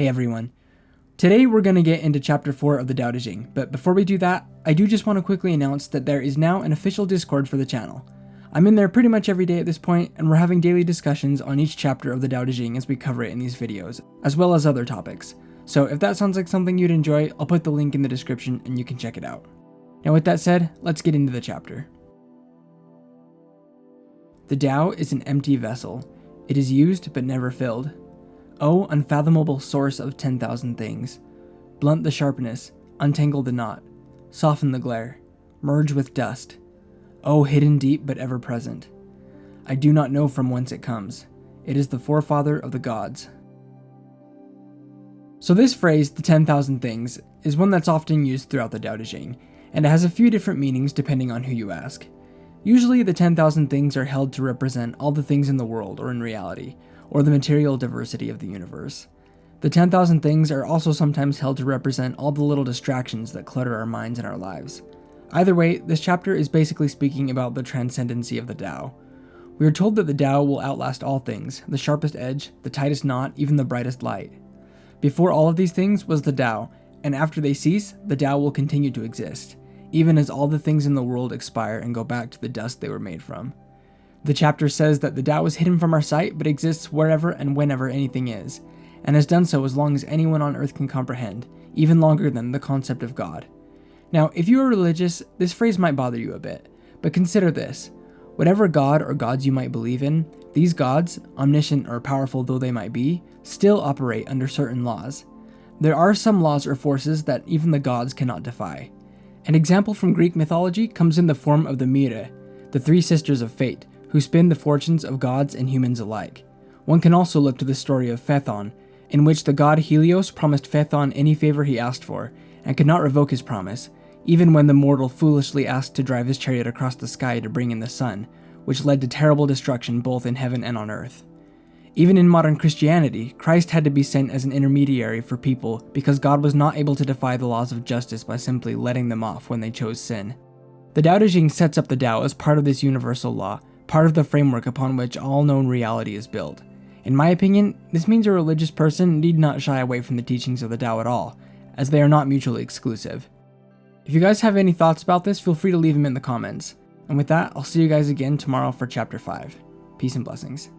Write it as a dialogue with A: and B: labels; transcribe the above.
A: Hey everyone. Today we're going to get into chapter 4 of the Tao Te Ching, but before we do that, I do just want to quickly announce that there is now an official Discord for the channel. I'm in there pretty much every day at this point, and we're having daily discussions on each chapter of the Tao Te Ching as we cover it in these videos, as well as other topics. So if that sounds like something you'd enjoy, I'll put the link in the description and you can check it out. Now with that said, let's get into the chapter. The Tao is an empty vessel. It is used but never filled. O unfathomable source of 10,000 things. Blunt the sharpness, untangle the knot, soften the glare, merge with dust. O hidden deep but ever present. I do not know from whence it comes. It is the forefather of the gods. So this phrase, the 10,000 things, is one that's often used throughout the Tao Te Ching, and it has a few different meanings depending on who you ask. Usually the 10,000 things are held to represent all the things in the world or in reality, or the material diversity of the universe. The 10,000 things are also sometimes held to represent all the little distractions that clutter our minds and our lives. Either way, this chapter is basically speaking about the transcendency of the Tao. We are told that the Tao will outlast all things, the sharpest edge, the tightest knot, even the brightest light. Before all of these things was the Tao, and after they cease, the Tao will continue to exist, even as all the things in the world expire and go back to the dust they were made from. The chapter says that the Tao is hidden from our sight but exists wherever and whenever anything is, and has done so as long as anyone on earth can comprehend, even longer than the concept of God. Now, if you are religious, this phrase might bother you a bit, but consider this. Whatever god or gods you might believe in, these gods, omniscient or powerful though they might be, still operate under certain laws. There are some laws or forces that even the gods cannot defy. An example from Greek mythology comes in the form of the Mire, the three sisters of fate, who spin the fortunes of gods and humans alike. One can also look to the story of Phaethon, in which the god Helios promised Phaethon any favor he asked for, and could not revoke his promise, even when the mortal foolishly asked to drive his chariot across the sky to bring in the sun, which led to terrible destruction both in heaven and on earth. Even in modern Christianity, Christ had to be sent as an intermediary for people because God was not able to defy the laws of justice by simply letting them off when they chose sin. The Tao Te Ching sets up the Tao as part of this universal law, part of the framework upon which all known reality is built. In my opinion, this means a religious person need not shy away from the teachings of the Tao at all, as they are not mutually exclusive. If you guys have any thoughts about this, feel free to leave them in the comments. And with that, I'll see you guys again tomorrow for chapter 5. Peace and blessings.